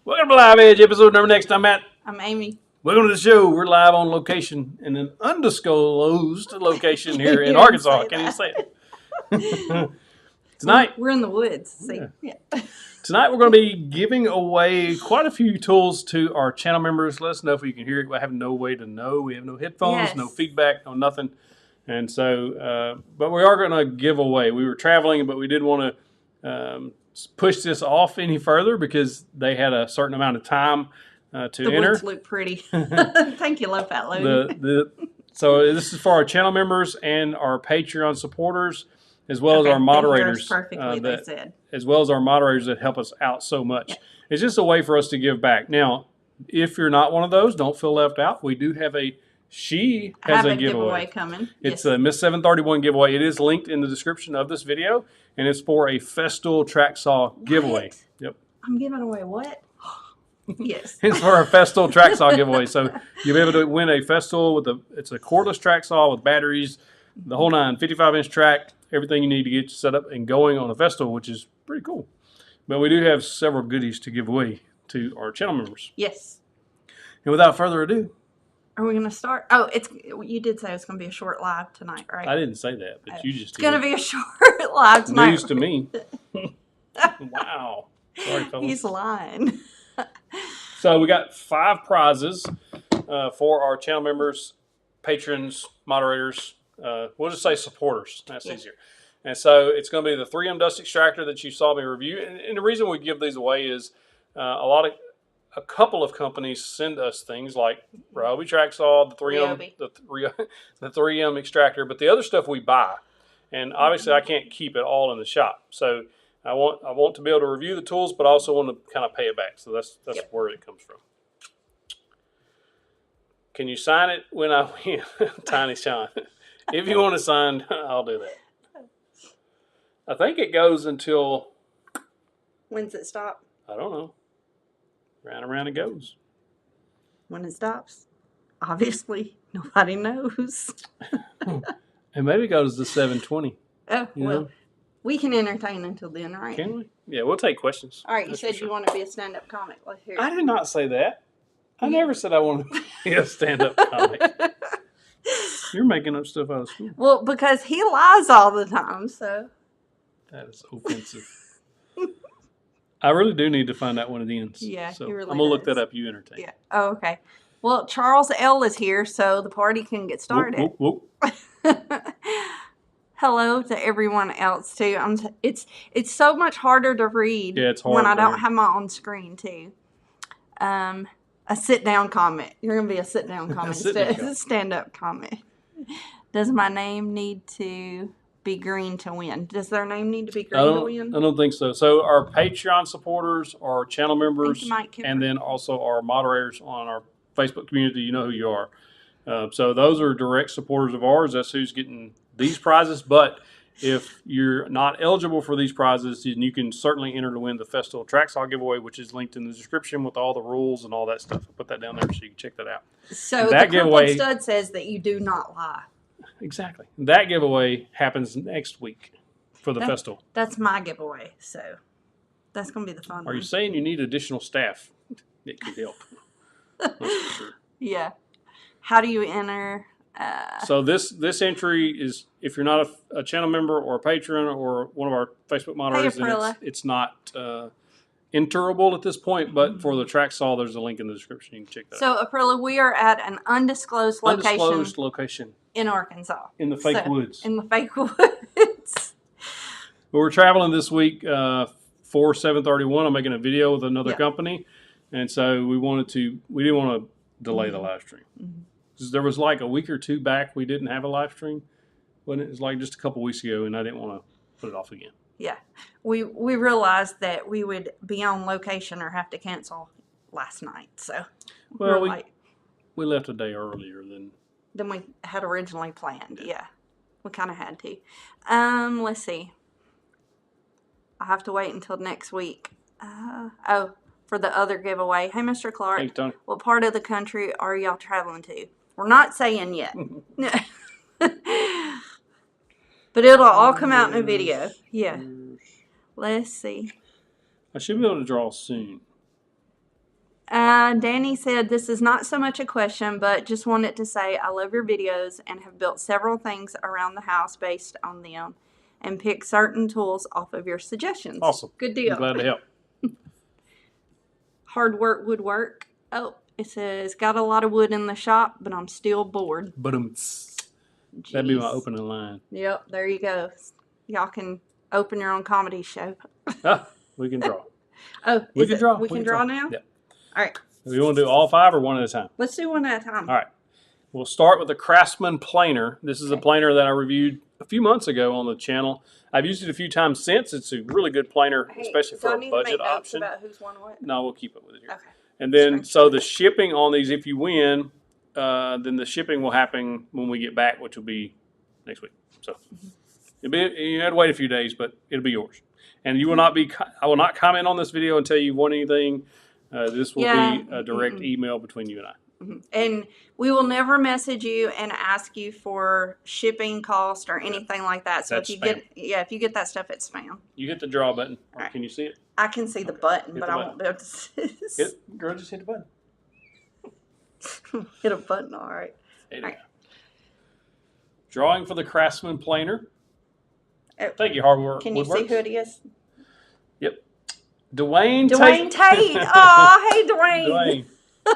Welcome to Live Edge, episode number next. I'm Matt. I'm Amy. Welcome to the show. We're live on location in an undisclosed location here in You Arkansas. didn't say Can't even that. say it. Tonight, We're in the woods. See? Yeah. Tonight we're going to be giving away quite a few tools to our channel members. Let us know if you can hear it. I have no way to know. We have no headphones, Yes. no feedback, no nothing. And so, but we are going to give away. We were traveling, but we didn't want to push this off any further because they had a certain amount of time to The enter. woods look pretty. Thank you, Low Fat Loadie. So this is for our channel members and our Patreon supporters, as well as our moderators. Perfectly, they said. As well as our moderators that help us out so much. Yep. It's just a way for us to give back. Now, if you're not one of those, don't feel left out. We do have a giveaway coming. It's a Miss 731 giveaway. It is linked in the description of this video, and it's for a Festool Track Saw giveaway. What? Yep. I'm giving away what? Yes. It's for a Festool Track Saw giveaway. So you'll be able to win a Festool it's a cordless track saw with batteries, the whole nine, 55-inch track, everything you need to get you set up and going on a Festool, which is pretty cool. But we do have several goodies to give away to our channel members. Yes. And without further ado, are we going to start? Oh, you did say it's going to be a short live tonight, right? I didn't say that, but you just did. It's going to be a short live tonight. News to me. Wow. Sorry, fellas. He's lying. So we got 5 prizes for our channel members, patrons, moderators. We'll just say supporters. That's easier. And so it's going to be the 3M dust extractor that you saw me review. And the reason we give these away is a couple of companies send us things like Ryobi track saw, the 3M extractor, but the other stuff we buy. And obviously I can't keep it all in the shop. So I want to be able to review the tools, but I also want to kind of pay it back. So that's where it comes from. Can you sign it when I win? Tiny Sean. If you want to sign, I'll do that. I think it goes until... When's it stop? I don't know. Round and round it goes. When it stops? Obviously, nobody knows. And maybe it goes to 7:20. Oh, well, we can entertain until then, right? Can we? Yeah, we'll take questions. All right, you said you want to be a stand-up comic. Let's hear it. I did not say that. I never said I wanted to be a stand-up comic. You're making up stuff out of school. Well, because he lies all the time, so. That is offensive. I really do need to find out when it ends. Yeah, so he really I'm going to look does. that up. You entertain. Yeah. Oh, okay. Well, Charles L. is here, so the party can get started. Whoop, whoop, whoop. Hello to everyone else, too. It's so much harder to read when I don't have my own screen, too. A sit-down comment. You're going to be a sit-down comment instead of a stand-up comment. Does my name need to be green to win? Does their name need to be green to win? I don't think so. So our Patreon supporters, our channel members, and then also our moderators on our Facebook community, you know who you are. So those are direct supporters of ours. That's who's getting these prizes. But if you're not eligible for these prizes, then you can certainly enter to win the Festool Track Saw giveaway, which is linked in the description with all the rules and all that stuff. I'll put that down there so you can check that out. So that the crippled stud says that you do not lie. Exactly. That giveaway happens next week for the Festool. That's my giveaway, so that's going to be the fun one. Are you saying you need additional staff that can help? That's for sure. Yeah. How do you enter? So this entry is, if you're not a channel member or a patron or one of our Facebook moderators, then it's not enterable at this point. But for the track saw, there's a link in the description. You can check that out. So, Aprilla, we are at an undisclosed location in Arkansas. In the fake woods. In the fake woods. But we're traveling this week for 731. I'm making a video with another company. And so we didn't want to delay the live stream. Because there was like a week or two back we didn't have a live stream. It was like just a couple weeks ago, and I didn't want to put it off again. Yeah. We realized that we would be on location or have to cancel last night. So we left a day earlier than we had originally planned. Yeah. We kind of had to. Let's see. I have to wait until next week. For the other giveaway. Hey, Mr. Clark. Hey, Tony. What part of the country are y'all traveling to? We're not saying yet. But it'll all come out in a video. Yeah. Let's see. I should be able to draw soon. Danny said, this is not so much a question, but just wanted to say I love your videos and have built several things around the house based on them and picked certain tools off of your suggestions. Awesome. Good deal. I'm glad to help. Hard work, woodwork. Oh, it says, got a lot of wood in the shop, but I'm still bored. That'd be my opening line. Yep, there you go. Y'all can open your own comedy show. We can draw. Oh, we can draw. We can draw now? Yep. All right. Do you want to do all 5 or one at a time? Let's do one at a time. All right. We'll start with the Craftsman planer. This is a planer that I reviewed a few months ago on the channel. I've used it a few times since. It's a really good planer, especially for a budget option. About who's won what? No, we'll keep it with it here. Okay. And then, so the shipping on these, if you win, then the shipping will happen when we get back, which will be next week. So you had to wait a few days, but it'll be yours. And you will not be. I will not comment on this video until you've won anything. This will be a direct email between you and I. And we will never message you and ask you for shipping cost or anything like that. So That's if you spam. if you get that stuff, it's spam. You hit the draw button. Right. Can you see it? I can see the button, Hit but the I button. won't be able to see it. Girl, just hit the button. Hit a button, all right. Right. Drawing for the Craftsman planer. Oh, Thank you, Hard Work. can you see who it is? Yep. Dwayne Tate. Oh, hey, Dwayne. Dwayne.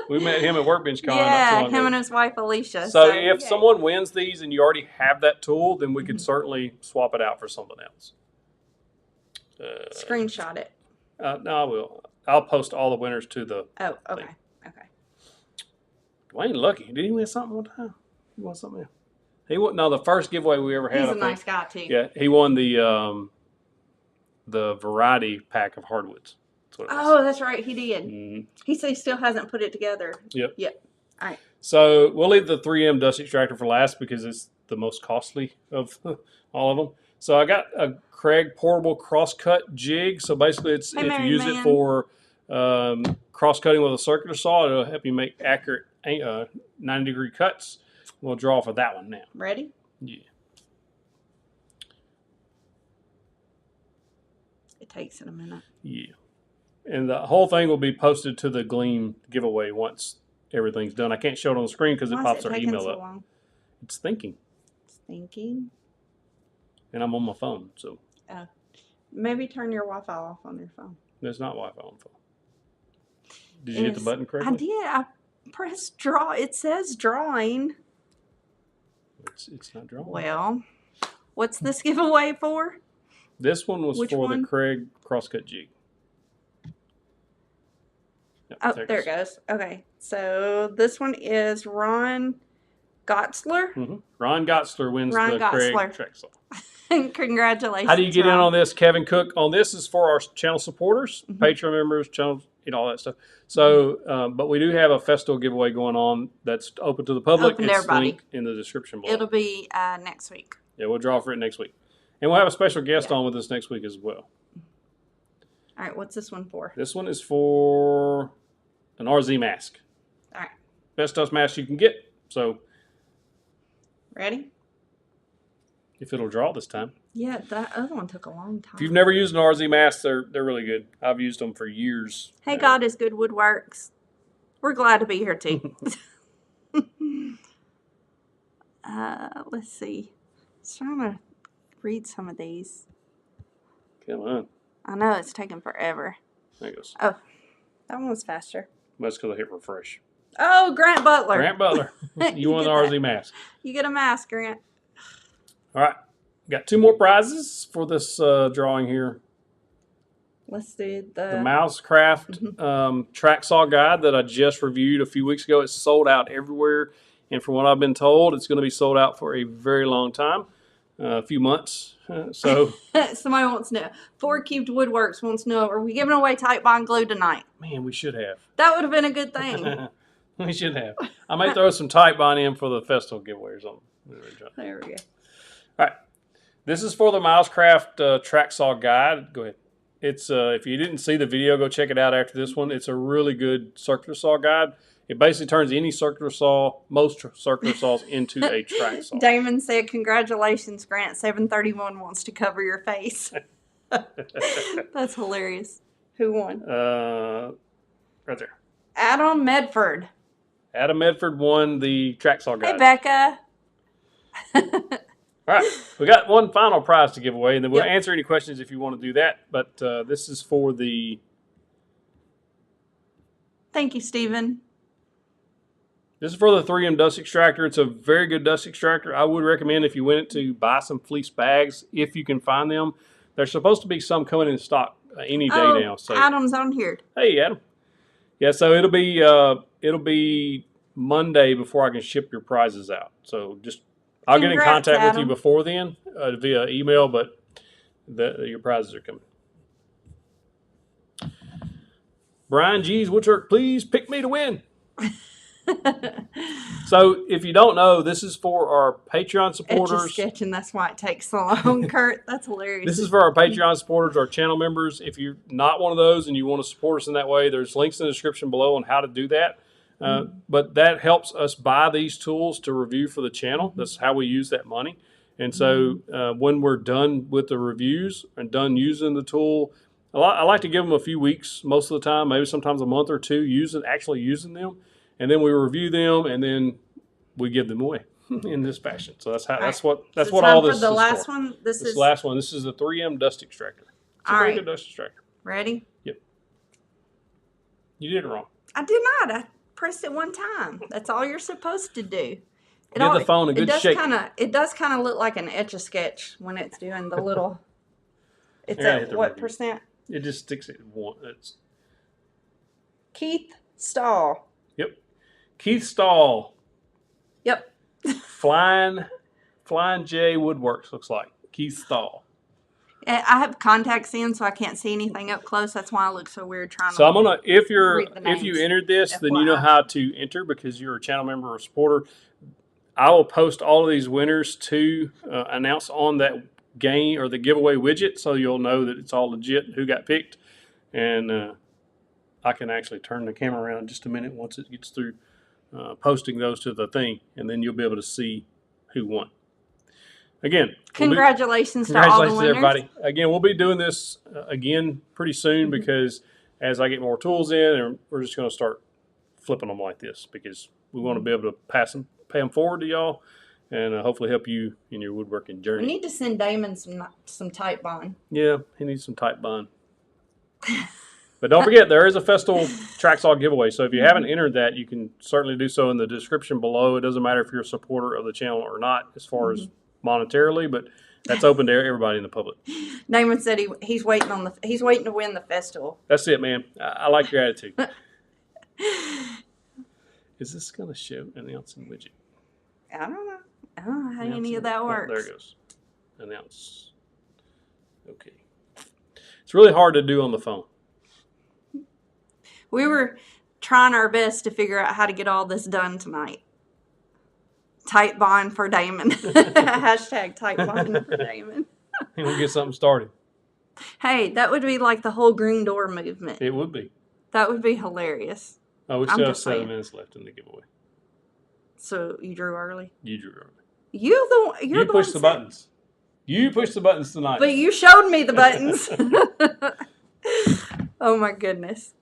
We met him at Workbench Con. Yeah, him and his wife Alicia. So if someone wins these and you already have that tool, then we could certainly swap it out for something else. Screenshot it. No, I will. I'll post all the winners to the. Oh, okay. thing. Okay. Dwayne Lucky. Did he win something one time? He won something else. He won. No, the first giveaway we ever had. He's a nice guy too. Yeah, he won the variety pack of hardwoods. Oh, that's right. He did. Mm-hmm. He said he still hasn't put it together. Yep. All right. So we'll leave the 3M dust extractor for last because it's the most costly of all of them. So I got a Craig portable crosscut jig. So basically, it's if you use it for cross cutting with a circular saw, it'll help you make accurate 90-degree cuts. We'll draw for that one now. Ready? Yeah. It takes it a minute. Yeah. And the whole thing will be posted to the Gleam giveaway once everything's done. I can't show it on the screen because it pops our email up. Long? It's thinking. It's thinking. And I'm on my phone, so. Maybe turn your Wi-Fi off on your phone. There's not Wi-Fi on the phone. Did you hit the button correctly? I did. I pressed draw. It says drawing. It's not drawing. Well, what's this giveaway for? This one was the Craig crosscut jig. Yep, oh, there it goes. Okay. So this one is Ron Gotzler. Mm-hmm. Ron Gotzler wins the Craig Track Saw. Congratulations. How do you get in on this? Kevin Cook on this is for our channel supporters, Patreon members, channel, all that stuff. So, but we do have a Festool giveaway going on that's open to the public. Open to everybody. Link in the description below. It'll be next week. Yeah, we'll draw for it next week. And we'll have a special guest on with us next week as well. All right, what's this one for? This one is for an RZ mask. All right. Best dust mask you can get. So, ready? If it'll draw this time. Yeah, that other one took a long time. If you've never used an RZ mask, they're really good. I've used them for years. Hey, God is good woodworks. We're glad to be here too. Let's see. I was trying to read some of these. Come on. I know it's taking forever. There it goes. Oh, that one was faster. That's because I hit refresh. Oh, Grant Butler. Grant Butler. You won the RZ mask. You get a mask, Grant. All right. Got 2 more prizes for this drawing here. Let's do the Mousecraft track saw guide that I just reviewed a few weeks ago. It's sold out everywhere. And from what I've been told, it's going to be sold out for a very long time. A few months. So somebody wants to know. 4 Cubed Woodworks wants to know, are we giving away Type Bond glue tonight? Man, we should have. That would have been a good thing. We should have. I may throw some Type Bond in for the Festool giveaway or something. There we go. All right. This is for the Mousecraft track saw guide. Go ahead. It's if you didn't see the video, go check it out after this one. It's a really good circular saw guide. It basically turns any circular saw, most circular saws, into a track saw. Damon said, congratulations, Grant. 731 wants to cover your face. That's hilarious. Who won? Right there. Adam Medford. Adam Medford won the track saw guide. Hey, Becca. All right, we got one final prize to give away, and then we'll answer any questions if you want to do that. But this is for the... Thank you, Stephen. This is for the 3M dust extractor. It's a very good dust extractor. I would recommend if you went to buy some fleece bags, if you can find them. There's supposed to be some coming in stock any day now. So Adam's on here. Hey, Adam. Yeah, so it'll be Monday before I can ship your prizes out. So just I'll get in contact with you before then via email, but your prizes are coming. Brian G's Woodwork, please pick me to win. So if you don't know, this is for our Patreon supporters. It's sketching. That's why it takes so long, Kurt. That's hilarious. This is for our Patreon supporters, our channel members. If you're not one of those and you want to support us in that way, there's links in the description below on how to do that. But that helps us buy these tools to review for the channel. That's how we use that money. And so when we're done with the reviews and done using the tool, I like to give them a few weeks most of the time, maybe sometimes a month or two, actually using them. And then we review them, and then we give them away in this fashion. So that's what all this is for. The last one. This is the last one. This is the 3M dust extractor. It's a very good dust extractor. Ready? Yep. You did it wrong. I did not. I pressed it one time. That's all you're supposed to do. Give the phone a good shake. It does kind of look like an Etch-a-Sketch when it's doing the little. It's at what percent? It just sticks at one. It's Keith Stahl. Yep. Keith Stahl. Yep. Flying J Woodworks looks like. Keith Stahl. I have contacts in, so I can't see anything up close. That's why I look so weird trying to. So I'm gonna if you entered this, FYI. then you know how to enter because you're a channel member or supporter. I will post all of these winners to announce on that game or the giveaway widget, so you'll know that it's all legit who got picked. And I can actually turn the camera around in just a minute once it gets through posting those to the thing, and then you'll be able to see who won. Again, congratulations to all the winners. Everybody. Again, we'll be doing this again pretty soon because as I get more tools in, and we're just going to start flipping them like this because we want to be able to pay them forward to y'all, and hopefully help you in your woodworking journey. We need to send Damon some tight bond. Yeah, he needs some tight bond. But don't forget, there is a Festool Track Saw giveaway. So if you haven't entered that, you can certainly do so in the description below. It doesn't matter if you're a supporter of the channel or not as far as monetarily, but that's open to everybody in the public. Damon said he's waiting to win the Festool. That's it, man. I like your attitude. Is this going to show announcing widget? I don't know how any of that works. Oh, there it goes. Announce. Okay. It's really hard to do on the phone. We were trying our best to figure out how to get all this done tonight. Tight bond for Damon. Hashtag tight bond for Damon. And we'll get something started. Hey, that would be like the whole green door movement. It would be. That would be hilarious. Oh, we still have 7 minutes left in the giveaway. So you drew early? You drew early. You push the buttons. You push the buttons tonight. But you showed me the buttons. Oh my goodness.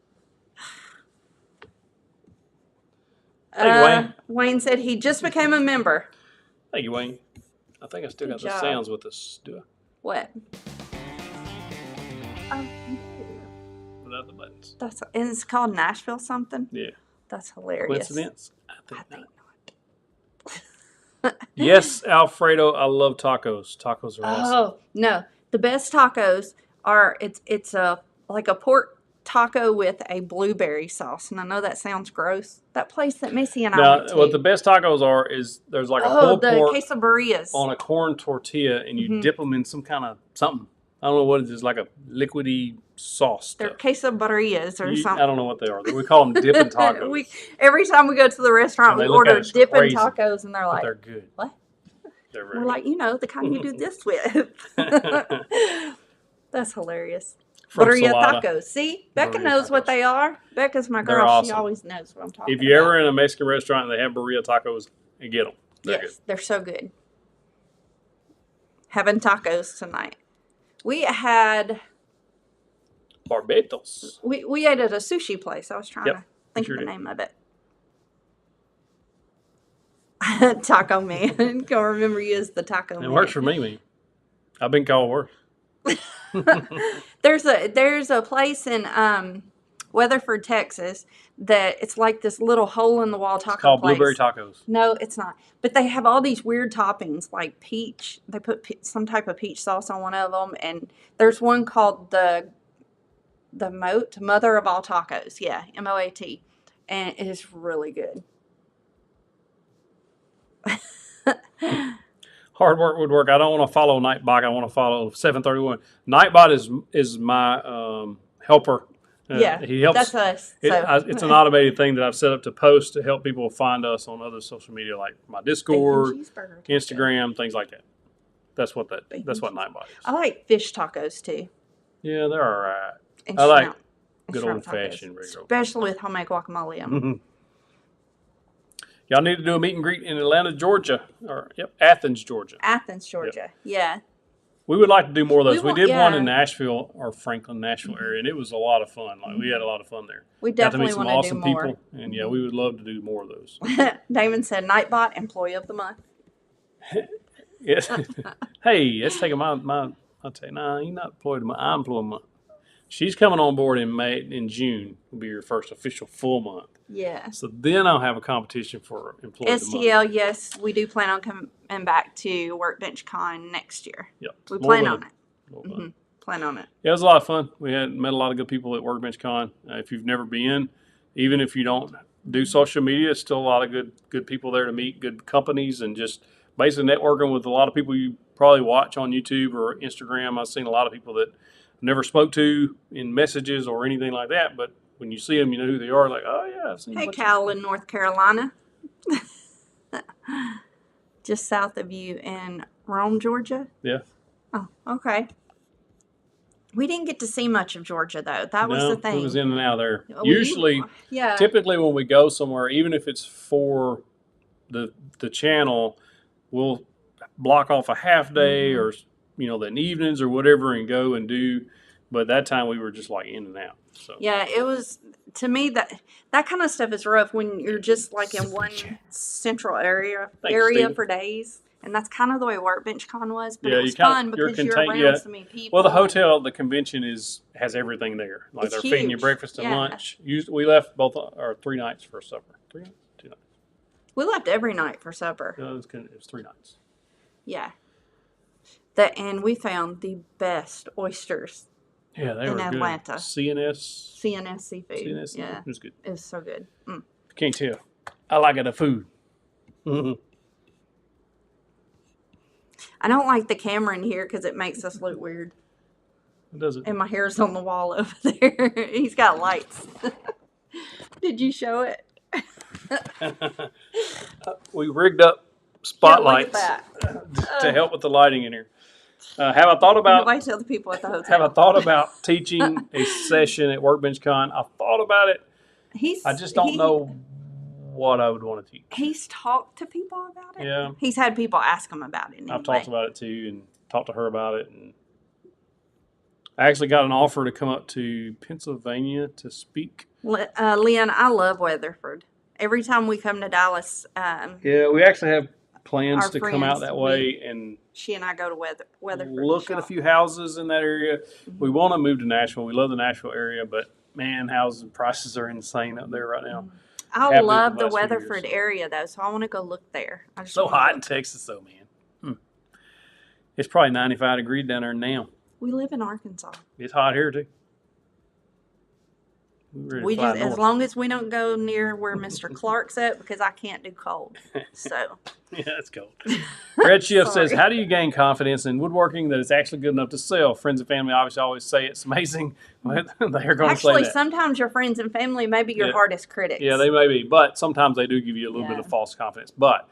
Thank you, Wayne. Wayne said he just became a member. Thank you, Wayne. I think I still got the sounds with us. Do I? What? Without the buttons. And it's called Nashville something? Yeah. That's hilarious. Coincidence? I think not. Yes, Alfredo, I love tacos. Tacos are awesome. Oh, no. The best tacos are, it's like a pork taco with a blueberry sauce. And I know that sounds gross. That place that Missy and I went to. What the best tacos are is there's like a whole pork quesadillas on a corn tortilla, and you dip them in some kind of something. I don't know what it is, like a liquidy sauce. They're quesadillas or something. I don't know what they are. We call them dipping tacos. Every time we go to the restaurant, we order dipping tacos, and they're like, they're good. What? They're very We're like, the kind you do this with. That's hilarious. Burrito tacos. See? Becca knows what they are. Becca's my girl. Awesome. She always knows what I'm talking about. If you're ever in a Mexican restaurant and they have burrito tacos, you get them. They're good. They're so good. Having tacos tonight. We had... Barbados. We ate at a sushi place. I was trying to Think of the name of it. Taco Man. Can't remember you as the Taco Man. It works for me. I've been called worse. There's a place in Weatherford, Texas, that it's like this little hole in the wall taco place. It's called Blueberry Tacos. No, it's not. But they have all these weird toppings, like peach. They put some type of peach sauce on one of them, and there's one called the Mother of All Tacos. Yeah, MOAT, and it is really good. Hard work would work. I don't want to follow Nightbot. I want to follow 731. Nightbot is my helper. Yeah, he helps. That's us. It's an automated thing that I've set up to post to help people find us on other social media, like my Discord, Instagram, things like that. That's what Nightbot is. I like fish tacos too. Yeah, they're all right. I like good old fashioned, especially with homemade guacamole on them. Y'all need to do a meet and greet in Atlanta, Georgia, Athens, Georgia. Athens, Georgia. Yep. Yeah. We would like to do more of those. We did one in Nashville or Franklin, Nashville area, and it was a lot of fun. Like we had a lot of fun there. We definitely want to do more. People, and yeah, we would love to do more of those. Damon said, "Nightbot Employee of the Month." Yes. Hey, let's take my. I'll say, nah, you're not employed of the month. I'm employee of the month. She's coming on board in June. Will be your first official full month. Yeah. So then I'll have a competition for employee of the month. STL, yes, we do plan on coming back to Workbench Con next year. Yep. We plan on it. Plan on it. Yeah, it was a lot of fun. We had met a lot of good people at Workbench Con. If you've never been, even if you don't do social media, it's still a lot of good people there to meet, good companies, and just basically networking with a lot of people you probably watch on YouTube or Instagram. I've seen a lot of people that I never spoke to in messages or anything like that, but when you see them, you know who they are. Like, oh yeah, I've seen. Hey, Cal in North Carolina, just south of you in Rome, Georgia. Yeah. Oh, okay. We didn't get to see much of Georgia though. That was the thing. It was in and out there. Usually, typically when we go somewhere, even if it's for the channel, we'll block off a half day or then evenings or whatever and go and do. But that time we were just like in and out. So. Yeah, it was, to me, that kind of stuff is rough when you're just like in one central area for days. And that's kind of the way Workbench Con was. But it was fun because you're around so many people. Well, the convention has everything there. Like they're feeding you breakfast and lunch. We left 3 nights for supper. 3 nights? 2 nights. We left every night for supper. No, it was 3 nights. Yeah. And we found the best oysters. Yeah, they were Atlanta. Good. CNS seafood. CNS seafood. Yeah, it was good. It was so good. Can't tell. I like the food. I don't like the camera in here because it makes us look weird. Does it? And my hair's on the wall over there. He's got lights. Did you show it? We rigged up spotlights to help with the lighting in here. Have I thought about? Nobody tell the people at the hotel. Have I thought about teaching a session at Workbench Con? I thought about it. I just don't know what I would want to teach. He's talked to people about it. Yeah, he's had people ask him about it. Anyway. I've talked about it too, and talked to her about it. And I actually got an offer to come up to Pennsylvania to speak. Lynn, I love Weatherford. Every time we come to Dallas, yeah, we actually have plans to come out that way, and she and I go to Weatherford. Look at a few houses in that area. We want to move to Nashville. We love the Nashville area, but man, housing prices are insane up there right now. I love the Weatherford area though, so I want to go look there. It's so hot in Texas though, man. It's probably 95 degrees down there now. We live in Arkansas. It's hot here too. We just, as long as we don't go near where Mr. Clark's at, because I can't do cold. So yeah, it's cold. Red Shift says, "How do you gain confidence in woodworking that it's actually good enough to sell?" Friends and family obviously always say it's amazing. They're going to say that. Actually, sometimes your friends and family may be your hardest critics. Yeah, they may be, but sometimes they do give you a little bit of false confidence. But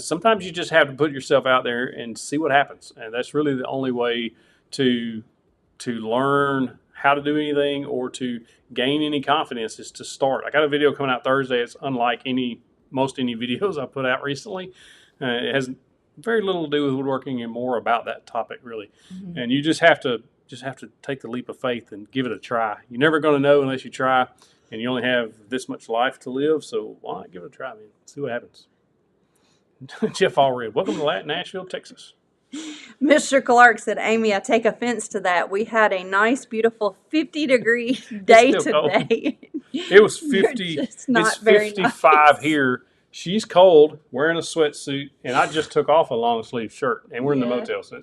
sometimes you just have to put yourself out there and see what happens, and that's really the only way to learn how to do anything or to gain any confidence is to start. I got a video coming out Thursday. It's unlike most videos I put out recently. It has very little to do with woodworking and more about that topic, really. Mm-hmm. And you just have to take the leap of faith and give it a try. You're never going to know unless you try. and you only have this much life to live, so why not give it a try, man? See what happens. Jeff Allred, welcome to Nashville, Texas. Mr. Clark said, Amy, I take offense to that. We had a nice, beautiful 50-degree day today. It was 50. It's 55 nice. Here. She's cold, wearing a sweatsuit, and I just took off a long sleeve shirt, and we're in the motel, so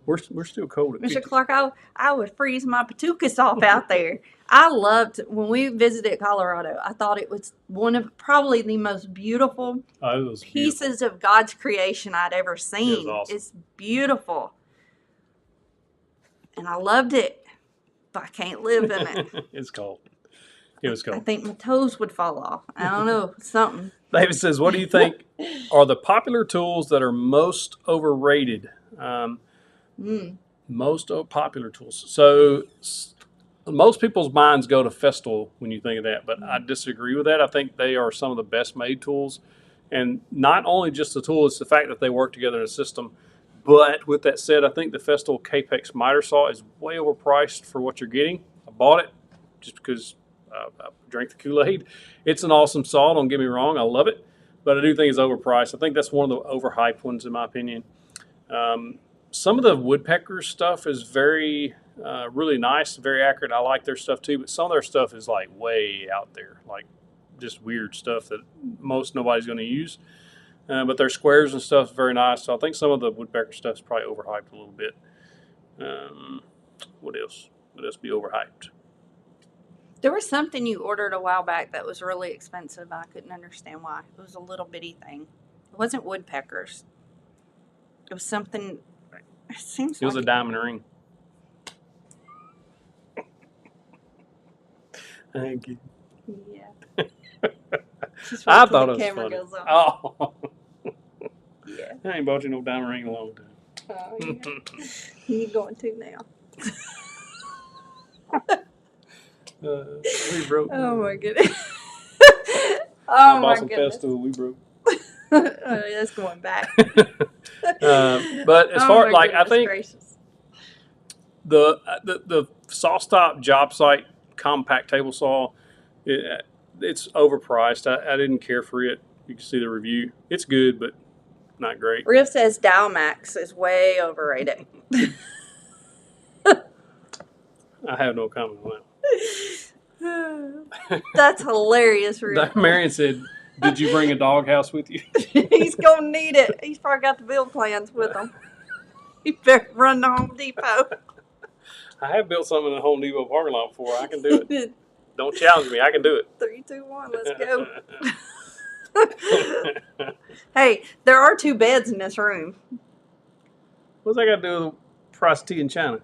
we're still cold. At Mr. 50. Clark, I would freeze my patookas off out there. I loved when we visited Colorado. I thought it was one of probably the most beautiful pieces of God's creation I'd ever seen. It was awesome. It's beautiful, and I loved it, but I can't live in it. It's cold. It was cold. I think my toes would fall off. I don't know, something. David says, what do you think are the popular tools that are most overrated? Most popular tools. So most people's minds go to Festool when you think of that, but I disagree with that. I think they are some of the best made tools. And not only just the tool, it's the fact that they work together in a system. But with that said, I think the Festool Capex miter saw is way overpriced for what you're getting. I bought it just because I drank the Kool-Aid. It's an awesome saw, don't get me wrong. I love it. But I do think it's overpriced. I think that's one of the overhyped ones in my opinion. Some of the woodpecker stuff is very, really nice, very accurate. I like their stuff too, but some of their stuff is like way out there, like just weird stuff that nobody's going to use. But their squares and stuff is very nice. So I think some of the woodpecker stuff is probably overhyped a little bit. What else? What else be overhyped? There was something you ordered a while back that was really expensive. I couldn't understand why. It was a little bitty thing. It wasn't woodpeckers. It was something. It was a diamond ring. Thank you. Yeah. I thought it was funny. Goes on. Oh. Yeah. I ain't bought you no diamond ring in a long time. Oh, yeah. You going to now? We broke. Oh my goodness. I bought some Festool. We broke. That's going back. But as far like I think gracious. the saw stop job site compact table saw, it's overpriced. I didn't care for it. You can see the review. It's good, but not great. Riff says Dalmax is way overrated. I have no comment on that. That's hilarious, Riff. Marion said, did you bring a doghouse with you? He's going to need it. He's probably got the build plans with him. He better run to Home Depot. I have built something in the Home Depot parking lot before. I can do it. Don't challenge me. I can do it. 3, 2, 1. Let's go. Hey, there are 2 beds in this room. What's that got to do with the price of tea in China?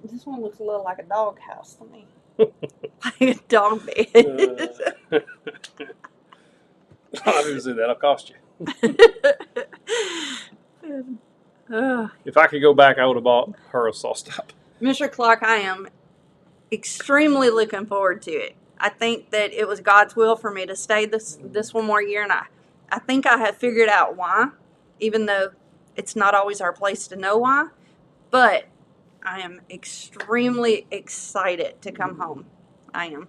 This one looks a little like a dog house to me. Like a dog bed. I didn't say that'll cost you. If I could go back, I would have bought her a saw stop. Mr. Clark, I am extremely looking forward to it. I think that it was God's will for me to stay this one more year, and I think I have figured out why, even though it's not always our place to know why. But I am extremely excited to come home. I am.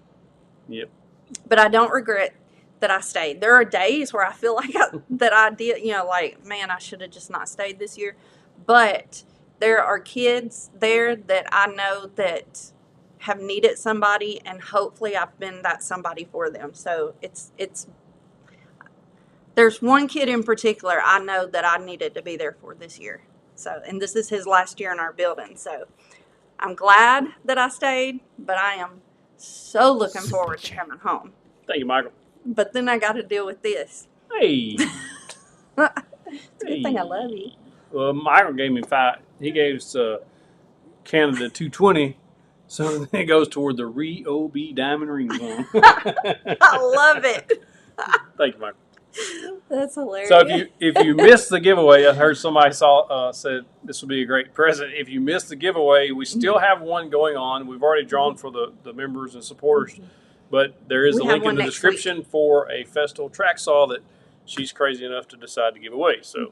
Yep. But I don't regret that I stayed. There are days where I feel like that I did, like, man, I should have just not stayed this year. But there are kids there that I know that have needed somebody, and hopefully I've been that somebody for them. So there's one kid in particular I know that I needed to be there for this year. So, and this is his last year in our building. So I'm glad that I stayed, but I am so looking forward to coming home. Thank you, Michael. But then I got to deal with this. Hey. It's a good thing I love you. Well, Michael gave me 5. He gave us Canada 220. So it goes toward the Re-OB diamond ring zone. I love it. Thank you, Michael. That's hilarious. So if you missed the giveaway, I heard somebody said this would be a great present. If you missed the giveaway, we still have one going on. We've already drawn for the members and supporters, but there is a link in the description for a Festool Track Saw that she's crazy enough to decide to give away. So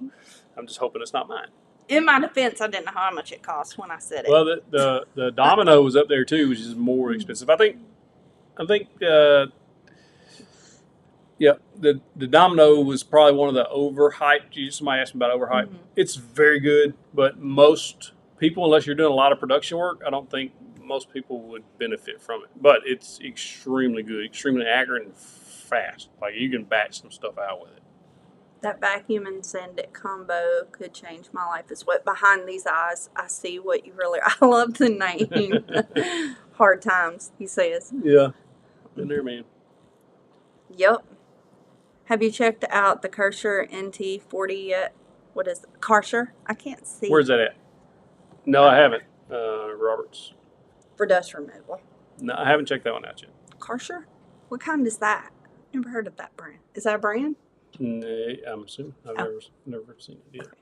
I'm just hoping it's not mine. In my defense, I didn't know how much it cost when I said it. Well, the Domino was up there too, which is more expensive. I think I think, yeah, the Domino was probably one of the overhyped. Somebody asked me about overhyped. It's very good, but most people, unless you're doing a lot of production work, I don't think most people would benefit from it. But it's extremely good, extremely accurate and fast. Like you can batch some stuff out with it. That vacuum and sand it combo could change my life. Is what behind these eyes I see what you really. I love the name. Hard times, he says. Yeah, been there, man. Yep. Have you checked out the Kersher NT40 yet? What is it? Kersher? I can't see. Where's that at? No, I haven't. Roberts. For dust removal. No, I haven't checked that one out yet. Kersher? What kind is that? Never heard of that brand. Is that a brand? No, I'm assuming. I've never seen it either.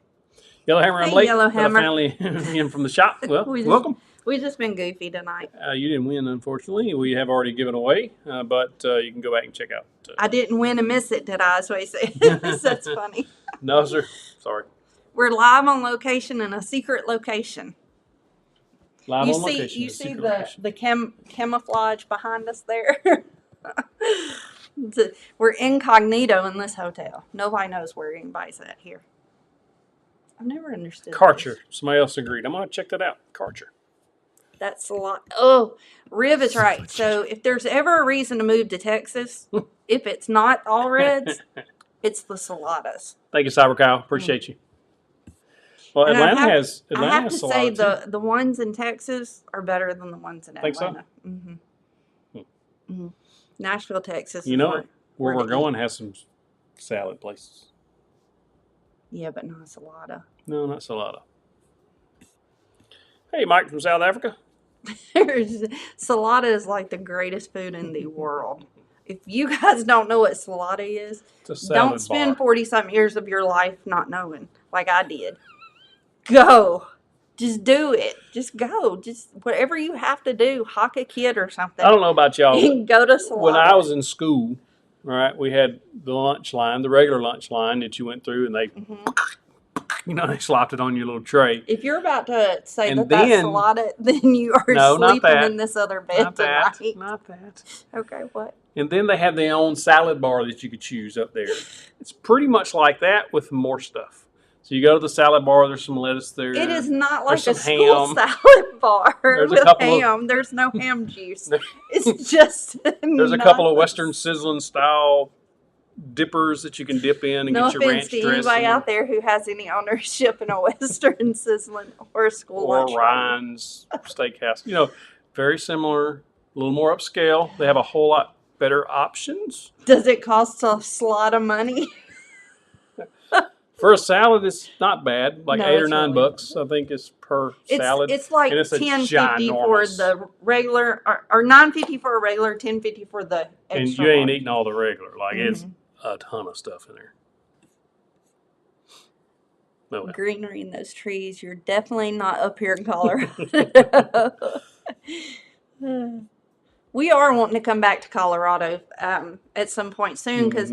Yellowhammer, I'm Hey, late. Yellowhammer. Finally in from the shop. Well, welcome. We've just been goofy tonight. You didn't win, unfortunately. We have already given away, but you can go back and check out. I didn't win and miss it, did I? That's what he said. That's funny. No, sir. Sorry. We're live on location in a secret location. Live on location. You see the camouflage behind us there? We're incognito in this hotel. Nobody knows where anybody's at here. I've never understood Karcher. Somebody else agreed. I'm going to check that out. Karcher. That's a lot. Oh, Riv is right. So if there's ever a reason to move to Texas, if it's not all reds, it's the Saladas. Thank you, Cyber Kyle. Appreciate you. Well, Atlanta has Saladas. I have to say the ones in Texas are better than the ones in Atlanta. Think so? Mm-hmm. Nashville, Texas. You know where we're going has some salad places. Yeah, but not Salada. No, not Salada. Hey, Mike from South Africa. Salada is like the greatest food in the world. If you guys don't know what Salada is, don't spend 40-something years of your life not knowing, like I did. Go. Just do it. Just go. Just whatever you have to do. Hawk a kid or something. I don't know about y'all. Go to Salada. When I was in school, all right, we had the lunch line, the regular lunch line that you went through, and they, they slopped it on your little tray. If you're about to say that's Salada, then you are sleeping in this other bed tonight. Not that. Okay, what? And then they have their own salad bar that you could choose up there. It's pretty much like that with more stuff. So you go to the salad bar, there's some lettuce there. It is not like a ham. school salad bar with ham. There's no ham juice. It's just there's a couple of Western sizzling style dippers that you can dip in and get your ranch dressing. No offense to anybody out there who has any ownership in a Western sizzling or a school lunch. Or Ryan's Steakhouse. Very similar, a little more upscale. They have a whole lot better options. Does it cost a lot of money? For a salad, it's not bad. Like $8 or $9, I think, is per salad. It's like $10.50 for the regular, or $9.50 for a regular, $10.50 for the extra. And you ain't eating all the regular. Like it's a ton of stuff in there. Oh, well. Greenery in those trees. You're definitely not up here in Colorado. We are wanting to come back to Colorado at some point soon because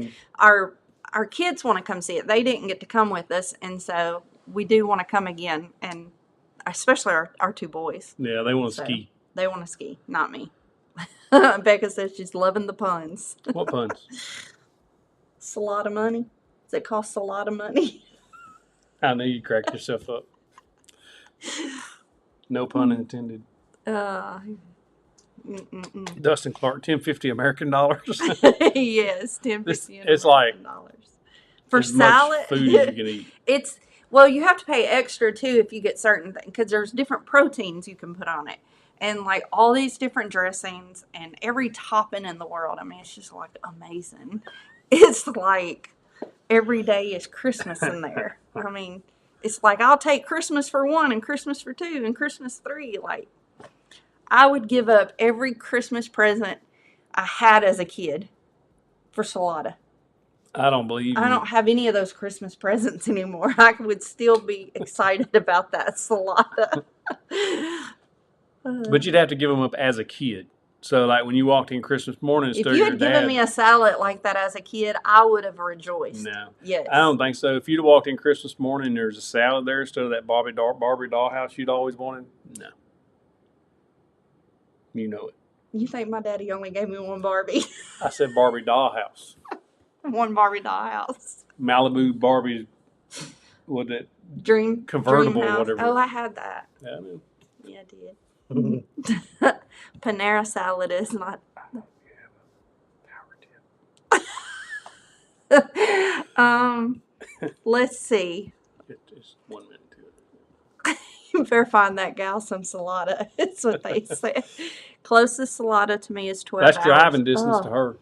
our kids want to come see it. They didn't get to come with us, and so we do want to come again, and especially our two boys. Yeah, they want to ski. They want to ski, not me. Becca says she's loving the puns. What puns? It's a lot of money. Does it cost a lot of money? I know you cracked yourself up. No pun intended. Dustin Clark, $10.50 American dollars. Yes, $10.50. It's like for salad. Much food you can eat. You have to pay extra too if you get certain things because there's different proteins you can put on it, and like all these different dressings and every topping in the world. I mean, it's just like amazing. It's like every day is Christmas in there. I mean, it's like I'll take Christmas for 1 and Christmas for 2 and Christmas 3. Like. I would give up every Christmas present I had as a kid for Salada. I don't believe you. I don't have any of those Christmas presents anymore. I would still be excited about that Salada. But you'd have to give them up as a kid. So, like, when you walked in Christmas morning, if you had given me a salad like that as a kid, I would have rejoiced. No. Yes. I don't think so. If you'd have walked in Christmas morning and there's a salad there instead of that Barbie doll house you'd always wanted, no. You know it. You think my daddy only gave me one Barbie? I said Barbie dollhouse. One Barbie dollhouse. Malibu Barbie, what that? Convertible, dream house. whatever. Oh, I had that. Yeah, I know. Yeah, I did. Panera salad is not. Let's see. Just 1 minute to it. You better find that gal some salada. It's what they said. Closest salada to me is 12 That's hours. driving distance to her.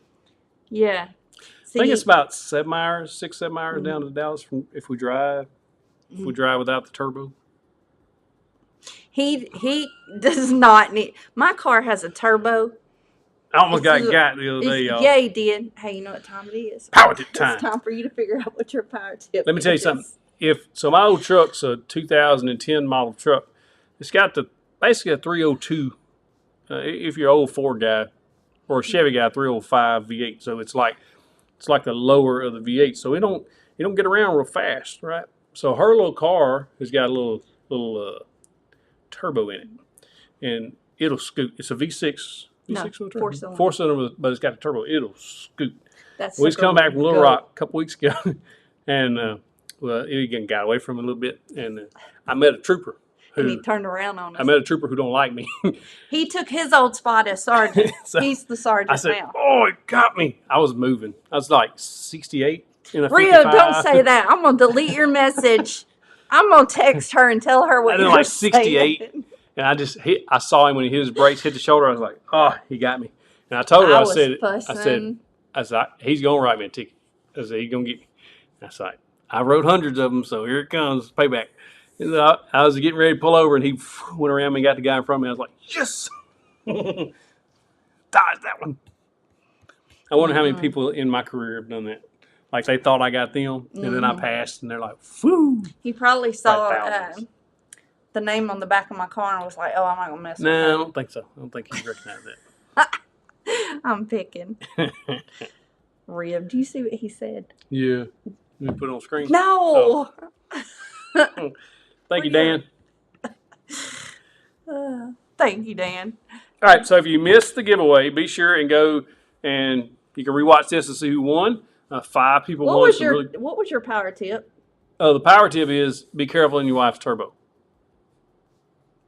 Yeah. I think it's about 7 hours, 6, 7 hours down to Dallas if we drive. If we drive without the turbo. He does not need. My car has a turbo. I almost got the other day, y'all. Yeah, he did. Hey, you know what time it is? Power tip time. It's time for you to figure out what your power tip is. Let me tell you something. So my old truck's a 2010 model truck. It's got basically a 302. If you're an old Ford guy or a Chevy guy, 305 V8. So it's like the lower of the V8. So it don't get around real fast, right? So her little car has got a little turbo in it, and it'll scoot. It's a V6. Four cylinder, but it's got a turbo. It'll scoot. We just come back from Little Rock a couple weeks ago, and it got away from me a little bit, and I met a trooper. And he turned around on us. I met a trooper who don't like me. He took his old spot as sergeant. So he's the sergeant I said, now. "Oh, it got me." I was moving. I was like 68 in a Rio, 55. don't say that. I'm gonna delete your message. I'm gonna text her and tell her what you're like 68. saying. And I saw him when he hit his brakes, hit the shoulder. I was like, "Oh, he got me." And I told her, I said, "He's gonna write me a ticket." I said, "He's gonna get me." That's like, I wrote hundreds of them, so here it comes, payback. And I was getting ready to pull over, and he went around me and got the guy in front of me. I was like, "Yes, dodge that one." I wonder how many people in my career have done that. Like they thought I got them, and then I passed, and they're like, "Whoo!" He probably saw the name on the back of my car and was like, "Oh, I'm not gonna mess with No, her." I don't think so. I don't think he recognized that. I'm picking. Rib, do you see what he said? Yeah. Let me put it on screen. No. Oh. Thank you, Dan. Thank you, Dan. All right, so if you missed the giveaway, be sure and go and you can rewatch this and see who won. 5 people won. What was your power tip? The power tip is be careful in your wife's turbo.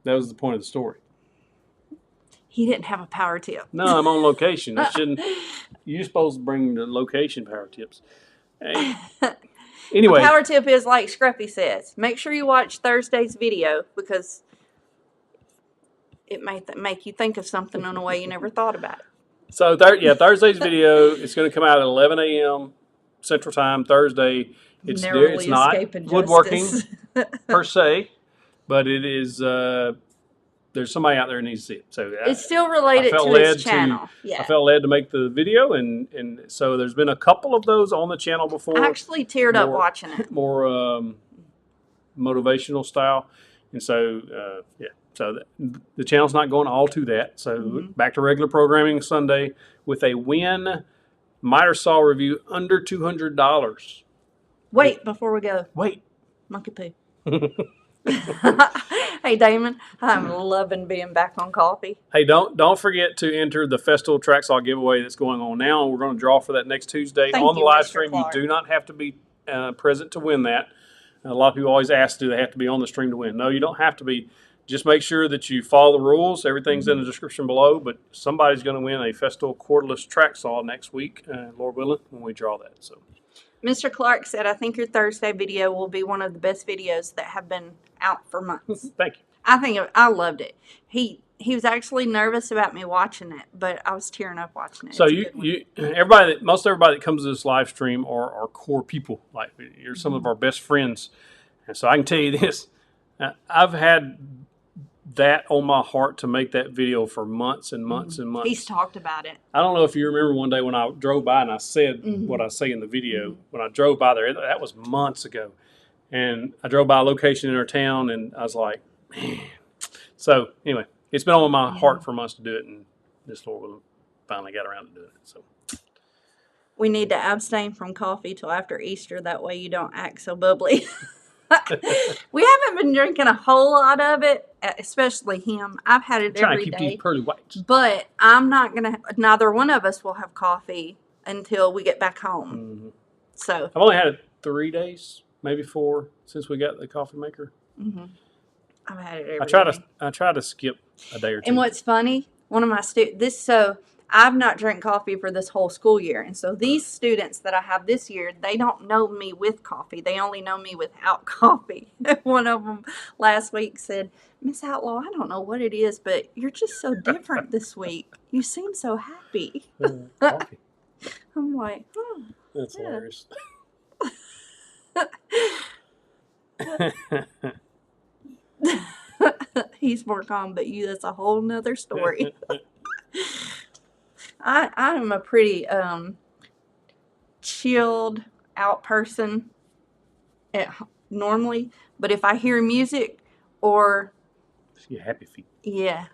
That was the point of the story. He didn't have a power tip. No, I'm on location. You're supposed to bring the location power tips. Hey. Anyway. The power tip is like Scruffy says. Make sure you watch Thursday's video because it may make you think of something in a way you never thought about it. So, Thursday's video is going to come out at 11 a.m. Central Time, Thursday. It's not woodworking per se, but it is, there's somebody out there who needs to see it. So it's still related to his channel. I felt led to make the video, and so there's been a couple of those on the channel before. I actually teared up watching it. More motivational style. And so, so the channel's not going all to that. So back to regular programming Sunday with a Win miter saw review under $200. Wait, before we go. Wait. Monkey poo. Hey, Damon, I'm loving being back on coffee. Hey, don't forget to enter the Festool Track Saw giveaway that's going on now. We're going to draw for that next Tuesday on the live stream. You do not have to be present to win that. A lot of people always ask, do they have to be on the stream to win? No, you don't have to be. Just make sure that you follow the rules. Everything's in the description below, but somebody's going to win a Festool cordless track saw next week, Lord willing, when we draw that. So, Mr. Clark said, I think your Thursday video will be one of the best videos that have been out for months. Thank you. I loved it. He was actually nervous about me watching it, but I was tearing up watching it. So most everybody that comes to this live stream are core people. Like you're some of our best friends, and so I can tell you this: I've had that on my heart to make that video for months and months and months. He's talked about it. I don't know if you remember one day when I drove by and I said what I say in the video. When I drove by there, that was months ago, and I drove by a location in our town, and I was like, man. So anyway, it's been on my heart for months to do it, and this Lord finally got around to doing it. So we need to abstain from coffee till after Easter. That way you don't act so bubbly. We haven't been drinking a whole lot of it, especially him. I've had it Trying every to keep day. these pearly whites. But I'm not going to, neither one of us will have coffee until we get back home. Mm-hmm. So I've only had it 3 days, maybe 4, since we got the coffee maker. Mm-hmm. I've had it every day. I try to skip a day or two. And what's funny, one of my students, I've not drank coffee for this whole school year. And so these students that I have this year, they don't know me with coffee. They only know me without coffee. One of them last week said, Miss Outlaw, I don't know what it is, but you're just so different this week. You seem so happy. Coffee. I'm like, oh. That's hilarious. He's more calm, but that's a whole nother story. I am a pretty chilled out person normally, but if I hear music or you happy feet. Yeah.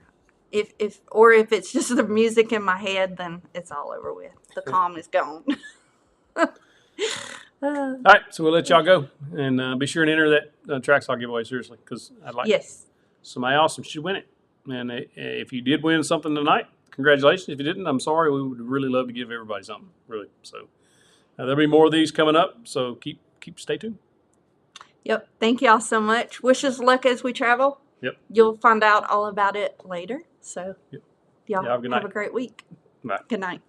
If it's just the music in my head, then it's all over with. The calm is gone. All right, so we'll let y'all go, and be sure and enter that track saw giveaway, seriously, because I'd like somebody awesome should win it. And if you did win something tonight, congratulations. If you didn't, I'm sorry. We would really love to give everybody something, really. So there'll be more of these coming up, so keep stay tuned. Yep. Thank y'all so much. Wish us luck as we travel. Yep. You'll find out all about it later. So y'all have a great week. Bye. Good night.